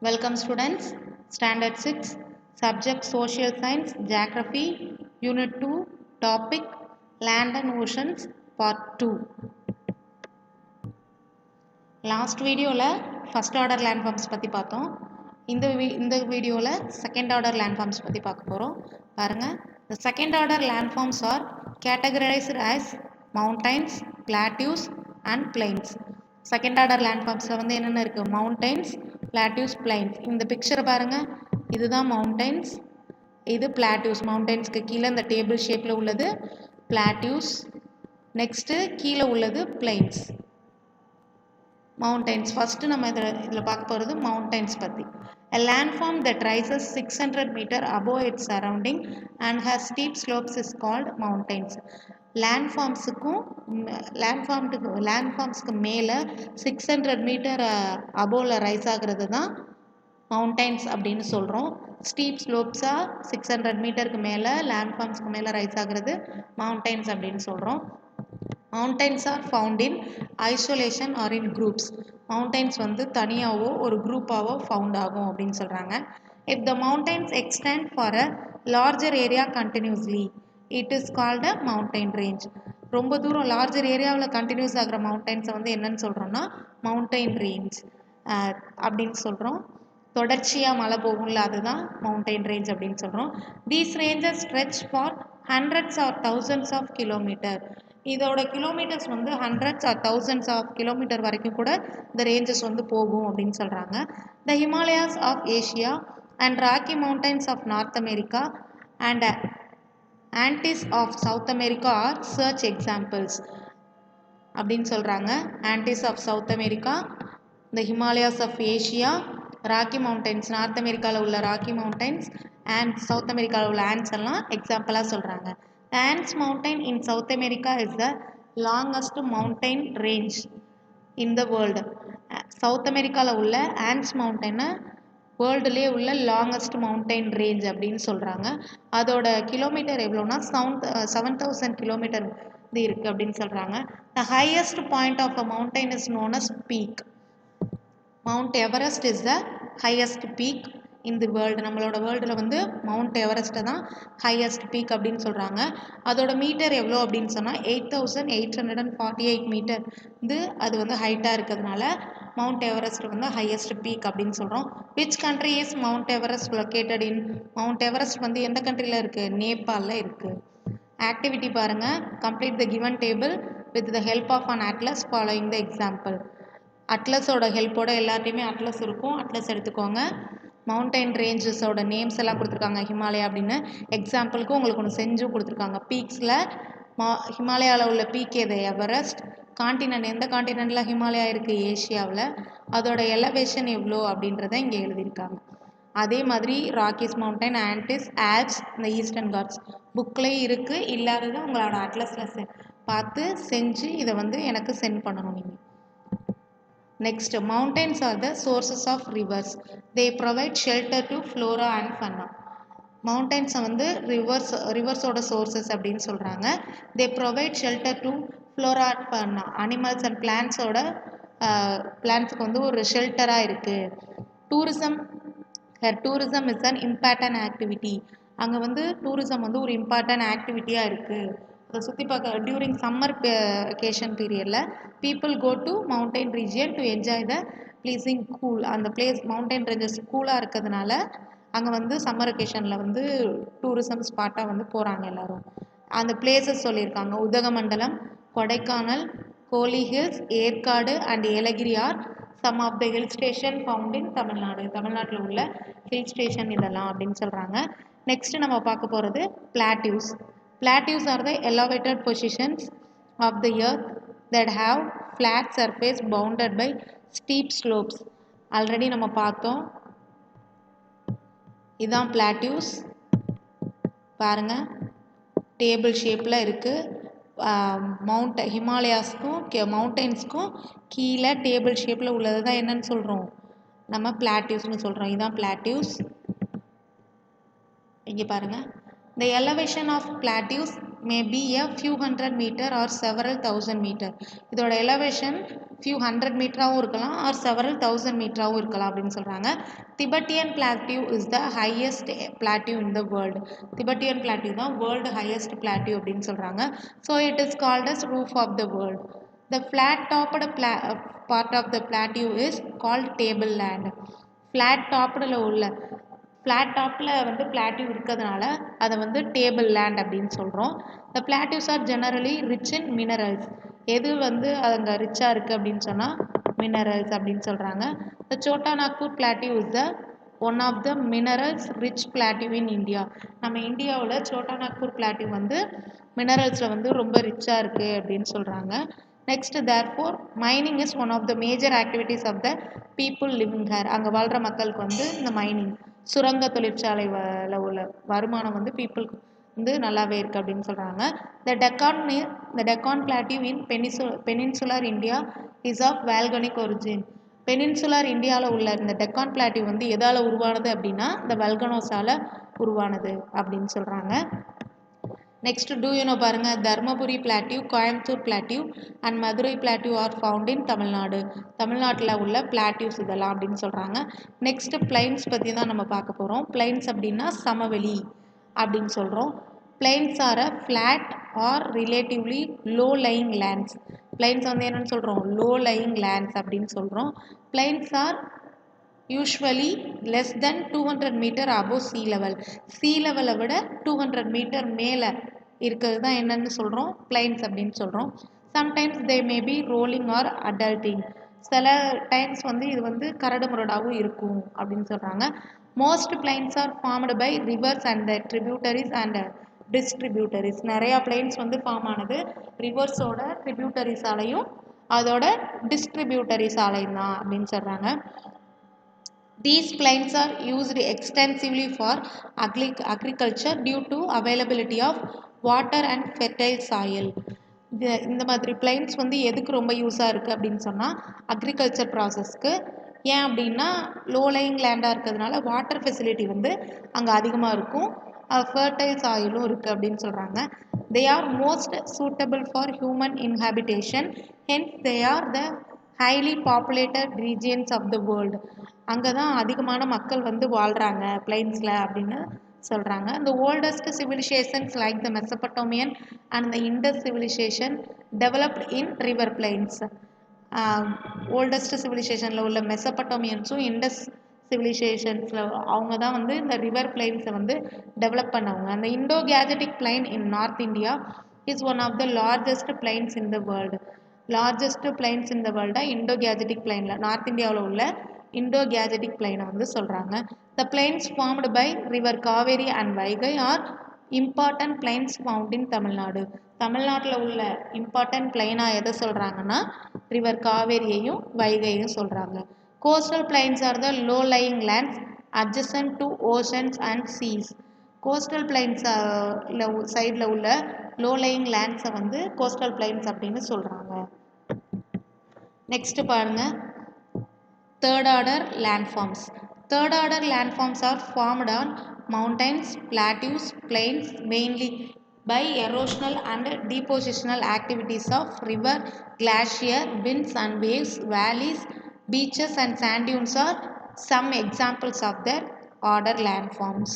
Welcome students, Standard 6, Subject Social Science, Geography, Unit 2, Topic Land and Oceans, Part 2. Last video first order landforms பற்றி பார்த்தோம். இந்த வீடியோவில் second order landforms பற்றி பார்க்க போகிறோம். பாருங்க, the second order landforms are categorized as mountains, plateaus and plains. Second order landforms வந்து என்னென்ன இருக்குது? Mountains, plateaus, plains. இந்த picture பாருங்க, இதுதான் mountains, இது plateaus. Mountainsக்கு கீழே இந்த table shapeல உள்ளது plateaus, next கீழே உள்ளது plains. Mountains. First நம்ம இதில் பார்க்க போகிறது mountains பற்றி. A landform that rises 600 meter above its surrounding and has steep slopes is called mountains. landformsக்கு மேலே 600 மீட்டர் அபோவில் ரைஸ் ஆகிறது தான் மவுண்டைன்ஸ் அப்படின்னு சொல்கிறோம். ஸ்டீப் ஸ்லோப்ஸாக 600 மீட்டருக்கு மேலே லேண்ட்ஃபார்ம்ஸ்க்கு மேலே ரைஸ் ஆகிறது மவுண்டைன்ஸ் அப்படின்னு சொல்கிறோம். Mountains are found in isolation or in groups. Mountains வந்து தனியாவோ ஒரு குரூப்பாவோ ஃபவுண்ட் ஆகும் அப்படின்னு சொல்கிறாங்க. If the mountains extend for a larger area continuously, it is called a mountain range. ரொம்ப தூரம் லார்ஜர் ஏரியாவில் கண்டினியூஸ் ஆகிற மவுண்டைன்ஸை வந்து என்னன்னு சொல்கிறோம்னா மவுண்டைன் ரேஞ்ச் அப்படின்னு சொல்கிறோம். தொடர்ச்சியாக மழை போகும்ல, அதுதான் மவுண்டைன் ரேஞ்ச் அப்படின்னு சொல்கிறோம். These ranges stretch for hundreds or thousands of kilometre. இதோட கிலோமீட்டர்ஸ் வந்து hundreds or thousands of kilometre வரைக்கும் கூட இந்த ரேஞ்சஸ் வந்து போகும் அப்படின்னு சொல்கிறாங்க. The Himalayas of Asia and Rocky mountains of North America and Andes of South America are சர்ச் எக்ஸாம்பிள்ஸ் அப்படின்னு சொல்கிறாங்க. Andes of South America, the Himalayas of Asia, Rocky mountains North அமெரிக்காவில் உள்ள ராக்கி மவுண்டைன்ஸ் அண்ட் சவுத் அமெரிக்காவில் உள்ள ஆண்ட்ஸ் எல்லாம் எக்ஸாம்பிளாக சொல்கிறாங்க. The Andes mountain in South America is the longest mountain range in the world. South அமெரிக்காவில் உள்ள ஆண்ட்ஸ் மவுண்டனை வேர்ல்டுலேயே உள்ள லாங்கஸ்ட் மவுண்டைன் ரேஞ்ச் அப்படின்னு சொல்கிறாங்க. அதோட கிலோமீட்டர் எவ்வளோனா 7,000 கிலோமீட்டர் இது இருக்குது அப்படின்னு சொல்கிறாங்க. The highest point of a mountain is known as peak. Mount Everest is the highest peak in the world. நம்மளோட வேர்ல்டில் வந்து மவுண்ட் எவரெஸ்ட்டை தான் ஹையஸ்ட் பீக் அப்படின்னு சொல்கிறாங்க. அதோட மீட்டர் எவ்வளோ அப்படின்னு சொன்னால் 8,848 மீட்டர் வந்து அது வந்து ஹைட்டாக இருக்கிறதுனால மவுண்ட் எவரெஸ்ட் வந்து ஹையஸ்ட் பீக் அப்படின்னு சொல்கிறோம். Which country is Mount Everest located in? Mount Everest வந்து எந்த கண்ட்ரியில் இருக்குது? நேபாளில் இருக்குது. ஆக்டிவிட்டி பாருங்கள், complete the given table with the help of an atlas following the example. அட்லஸோட ஹெல்ப்போட எல்லாத்தையுமே அட்லஸ் இருக்கும், அட்லஸ் எடுத்துக்கோங்க. மவுண்டைன் ரேஞ்சஸோட நேம்ஸ் எல்லாம் கொடுத்துருக்காங்க, ஹிமாலயா அப்படின்னு. எக்ஸாம்பிளுக்கு உங்களுக்கு ஒன்று செஞ்சும் கொடுத்துருக்காங்க. பீக்ஸில் ஹிமாலயாவில் உள்ள பீக் எது? எவரெஸ்ட். காண்டினென்ட், எந்த காண்டினென்ட்டில் ஹிமாலயா இருக்குது? ஏஷியாவில். அதோட எலவேஷன் எவ்வளோ அப்படின்றத இங்கே எழுதியிருக்காங்க. அதே மாதிரி ராக்கிஸ் மவுண்டைன், ஆன்டிஸ், ஆல்ப்ஸ், இந்த ஈஸ்டர்ன் காட்ஸ் புக்லேயும் இருக்குது. இல்லாதது உங்களோட அட்லஸில் பார்த்து செஞ்சு இதை வந்து எனக்கு சென்ட் பண்ணணும் நீங்கள். Next, mountains are the sources of rivers. They provide shelter to flora and fauna. Mountains வந்து ரிவர்ஸோட சோர்சஸ் அப்படின்னு சொல்கிறாங்க. They provide shelter to flora and fauna. Animals and பிளான்ட்ஸோட பிளான்ட்ஸுக்கு வந்து ஒரு ஷெல்டராக இருக்குது. Tourism is an important activity. அங்கே வந்து டூரிசம் வந்து ஒரு இம்பார்ட்டன்ட் ஆக்டிவிட்டியாக இருக்குது. அதை சுற்றி பார்க்க டியூரிங் சம்மர் வெக்கேஷன் பீரியடில் people go to mountain region to enjoy the pleasing cool. அந்த பிளேஸ் மவுண்டைன் ரேஞ்சஸ் கூலாக இருக்கிறதுனால அங்கே வந்து சம்மர் வெக்கேஷனில் வந்து டூரிசம் ஸ்பாட்டாக வந்து போகிறாங்க எல்லோரும். அந்த பிளேசஸ் சொல்லியிருக்காங்க. Udhagamandalam, Kodaikanal, Kolli hills, Yercaud and Yelagiri are some of the hill station found in Tamil Nadu. தமிழ்நாட்டில் உள்ள ஹில் ஸ்டேஷன் இதெல்லாம் அப்படின்னு சொல்கிறாங்க. நெக்ஸ்ட் நம்ம பார்க்க போகிறது plateaus. Plateaus are the elevated positions of the earth that have flat surface bounded by steep slopes. Already நம்ம பார்த்தோம், இதுதான் பிளாட்டியூஸ். பாருங்கள், டேபிள் ஷேப்பில் இருக்குது. ஹிமாலயாஸ்க்கும் மவுண்டைன்ஸ்க்கும் கீழே டேபிள் ஷேப்பில் உள்ளது தான் என்னன்னு சொல்கிறோம்? நம்ம பிளாட்டியூஸ்னு சொல்கிறோம். இதுதான் பிளாட்டியூஸ். இங்கே பாருங்கள், the elevation of plateaus may be a few hundred meter or several thousand meter. இதோட elevation few hundred மீட்டராகவும் இருக்கலாம் or several thousand மீட்டராகவும் இருக்கலாம் அப்படின்னு சொல்கிறாங்க. Tibetan plateau is the highest plateau in the world. Tibetan plateau தான் world highest plateau அப்படின்னு சொல்கிறாங்க. So it is called as roof of the world. The flat topped part of the plateau is called tableland. Flat topped உள்ள flat டாப்பில் வந்து plateau இருக்கிறதுனால அதை வந்து table land அப்படின்னு சொல்கிறோம். The plateaus are generally rich in minerals. எது வந்து அங்கே ரிச்சாக இருக்குது அப்படின்னு சொன்னால் மினரல்ஸ் அப்படின்னு சொல்கிறாங்க. The Chota Nagpur plateau is the one of the minerals rich plateau in India. நம்ம இந்தியாவில் சோட்டா நாக்பூர் பிளாட்டியூ வந்து மினரல்ஸில் வந்து ரொம்ப ரிச்சாக இருக்குது அப்படின்னு சொல்கிறாங்க. Next therefore mining is one of the major activities of the people living here. அங்கே வாழ்கிற மக்களுக்கு வந்து இந்த மைனிங் சுரங்க தொழிற்சாலையில் உள்ள வருமானம் வந்து பீப்புளுக்கு வந்து நல்லாவே இருக்குது அப்படின்னு சொல்கிறாங்க. The Deccan plateau in peninsular India is of volcanic origin. Peninsular இந்தியாவில் உள்ள இந்த டெக்கான் பிளாட்டியூ வந்து எதால் உருவானது அப்படின்னா இந்த வல்கனோஸால் உருவானது அப்படின்னு சொல்கிறாங்க. நெக்ஸ்ட் டூ பாருங்க, Dharmapuri plateau, Coimbatore plateau and Madurai plateau are found in Tamil Nadu. தமிழ்நாட்டில் உள்ள பிளாட்டியூஸ் இதெல்லாம் அப்படின்னு சொல்கிறாங்க. நெக்ஸ்ட் பிளைன்ஸ் பற்றி தான் நம்ம பார்க்க போகிறோம். பிளைன்ஸ் அப்படின்னா சமவெளி அப்படின்னு சொல்கிறோம். Plains are a flat or relatively low lying lands. Plains வந்து என்னென்னு சொல்கிறோம், லோ லையிங் லேண்ட்ஸ் அப்படின்னு சொல்கிறோம். Plains are usually less than 200 metre above sea level. Sea லெவலை விட 200 மீட்டர் மேலே இருக்கிறது தான் என்னென்னு சொல்கிறோம், பிளைன்ஸ் அப்படின்னு சொல்கிறோம். Sometimes they may be rolling or undulating. சில டைம்ஸ் வந்து இது வந்து கரடு முரடாகவும் இருக்கும் அப்படின்னு சொல்கிறாங்க. Most plains are formed by rivers and the tributaries and distributaries. நிறையா பிளைன்ஸ் வந்து ஃபார்ம் ஆனது ரிவர்ஸோட ட்ரிபியூட்டரிஸாலையும் அதோட டிஸ்ட்ரிபியூட்டரிஸாலையும் தான் அப்படின்னு சொல்கிறாங்க. These plains are used extensively for agriculture due to availability of water and fertile soil. இந்த மாதிரி பிளைன்ஸ் வந்து எதுக்கு ரொம்ப யூஸாக இருக்குது அப்படின்னு சொன்னால் அக்ரிகல்ச்சர் ப்ராசஸ்க்கு. ஏன் அப்படின்னா லோ லையிங் லேண்டாக இருக்கிறதுனால வாட்டர் ஃபெசிலிட்டி வந்து அங்கே அதிகமாக இருக்கும், ஃபர்டைல் சாயிலும் இருக்குது அப்படின்னு சொல்கிறாங்க. They are most suitable for human inhabitation, hence they are the highly populated regions of the world. அங்கே தான் அதிகமான மக்கள் வந்து வாழ்கிறாங்க பிளைன்ஸில் அப்படின்னு சொல்கிறாங்க. இந்த oldest civilisations like the Mesopotamian and the Indus civilisation developed in river plains. Oldest சிவிலைசேஷனில் உள்ள மெசபட்டோமியன்ஸும் இண்டஸ் சிவிலைசேஷன்ஸில் அவங்க தான் வந்து இந்த ரிவர் பிளைன்ஸை வந்து டெவலப் பண்ணவங்க. அந்த Indo Gangetic plain in North India is one of the largest plains in the world. Largest plains in the வேர்ல்டா இண்டோ கேஜெட்டிக் பிளைனில் நார்த் இந்தியாவில் உள்ள இண்டோ கேஜெட்டிக் பிளைனை வந்து சொல்கிறாங்க. The plains formed by river Kaveri and Vaigai are important plains found in Tamil Nadu. தமிழ்நாட்டில் உள்ள important பிளைனாக எதை சொல்கிறாங்கன்னா ரிவர் காவேரியையும் வைகையும் சொல்கிறாங்க. Coastal plains R the low lying lands adjacent to oceans and seas. Coastal plains சைடில் உள்ள லோ லையிங் லேண்ட்ஸை வந்து கோஸ்டல் பிளைன்ஸ் அப்படின்னு சொல்கிறாங்க. நெக்ஸ்ட் பாருங்கள், third order landforms. Third order landforms are formed on mountains, plateaus, plains mainly by erosional and depositional activities of river, glacier, winds and waves. Valleys, beaches and sand dunes are some examples of their order landforms.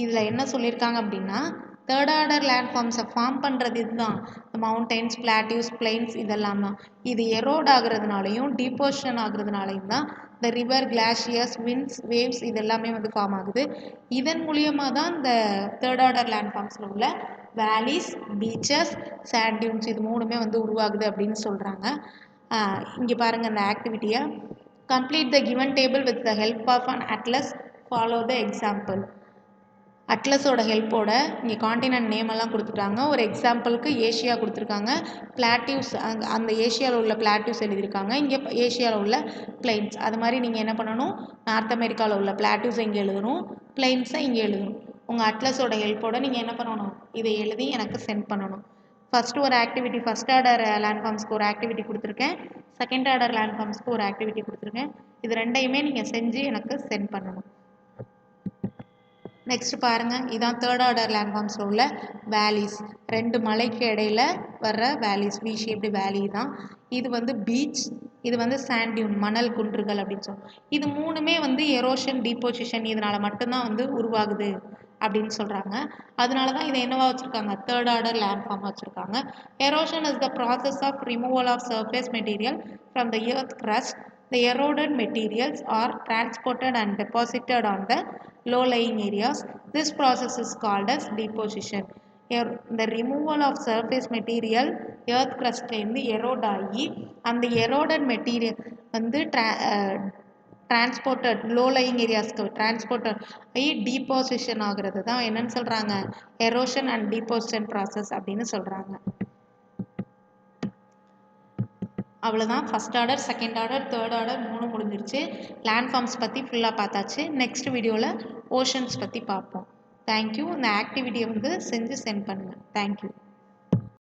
இதில் என்ன சொல்லியிருக்காங்க அப்படின்னா third order லேண்ட்ஃபார்ம்ஸை form பண்ணுறது இதுதான். Mountains, plateaus, plains இதெல்லாம் தான். இது erode ஆகுறதுனாலையும் டீபோஷன் ஆகுறதுனாலையும் தான் இந்த ரிவர், கிளாஷியர்ஸ், விண்ட்ஸ், வேவ்ஸ் இது எல்லாமே வந்து ஃபார்ம் ஆகுது. இதன் மூலியமாக தான் இந்த தேர்ட் ஆர்டர் லேண்ட்ஃபார்ம்ஸில் உள்ள வேலிஸ், பீச்சஸ், சாண்ட் டியூன்ஸ் இது மூணுமே வந்து உருவாகுது அப்படின்னு சொல்கிறாங்க. இங்கே பாருங்கள் இந்த ஆக்டிவிட்டியை. Complete the given table with the help of an atlas, follow the example. அட்லஸோட ஹெல்ப்போட இங்கே காண்டினென்ட் நேம் எல்லாம் கொடுத்துட்டாங்க. ஒரு எக்ஸாம்பிளுக்கு ஏஷியா கொடுத்துருக்காங்க, பிளாட்டியூஸ் அந்த ஏஷியாவில் உள்ள பிளாட்டியூஸ் எழுதியிருக்காங்க, இங்கே ஏஷியாவில் உள்ள பிளைன்ஸ். அது மாதிரி நீங்கள் என்ன பண்ணணும், நார்த் அமெரிக்காவில் உள்ள பிளாட்டியூஸை இங்கே எழுதணும், பிளைன்ஸை இங்கே எழுதணும். உங்கள் அட்லஸோட ஹெல்ப்போட நீங்கள் என்ன பண்ணணும், இதை எழுதி எனக்கு சென்ட் பண்ணணும். ஃபஸ்ட்டு ஒரு ஆக்டிவிட்டி, ஃபஸ்ட் ஆர்டர் லேண்ட்ஃபார்ம்ஸ்க்கு ஒரு ஆக்டிவிட்டி கொடுத்துருக்கேன், செகண்ட் ஆர்டர் லேண்ட்ஃபார்ம்ஸ்க்கு ஒரு ஆக்டிவிட்டி கொடுத்துருக்கேன். இது ரெண்டையுமே நீங்கள் செஞ்சு எனக்கு சென்ட் பண்ணணும். நெக்ஸ்ட் பாருங்க, இதான் தேர்ட் ஆர்டர் லேண்ட்ஃபார்ம்ஸில் உள்ள வேலிஸ். 2 மலைக்கு இடையில வர்ற வேலிஸ், வி ஷேப்டு வேலி தான். இது வந்து பீச், இது வந்து சாண்ட் டியூன், மணல் குன்றுகள் அப்படின்னு சொல்லுவோம். இது மூணுமே வந்து எரோஷன் டீபோசிஷன் இதனால மட்டும்தான் வந்து உருவாகுது அப்படின்னு சொல்கிறாங்க. அதனால தான் இதை என்னவா வச்சுருக்காங்க, தேர்ட் ஆர்டர் லேண்ட்ஃபார்ம் வச்சுருக்காங்க. Erosion is the process of removal of surface material from the earth crust. The eroded materials are transported and deposited on the low-lying areas. This process is called as deposition. The removal of surface material earth crust இருந்து erode ஆகி அந்த eroded material வந்து transported low-lying areasக்கு transported ஆகி deposition ஆகிறது தான் என்னன்னு சொல்கிறாங்க, erosion and deposition process அப்படின்னு சொல்கிறாங்க. அவ்வளோதான். First order, second order, third order 3 முடிஞ்சிருச்சு. லேண்ட்ஃபார்ம்ஸ் பற்றி ஃபுல்லாக பார்த்தாச்சு. நெக்ஸ்ட் வீடியோவில் ஓஷன்ஸ் பற்றி பார்ப்போம். தேங்க்யூ. இந்த ஆக்டிவிட்டியை வந்து செஞ்சு சென்ட் பண்ணுங்கள். தேங்க்யூ.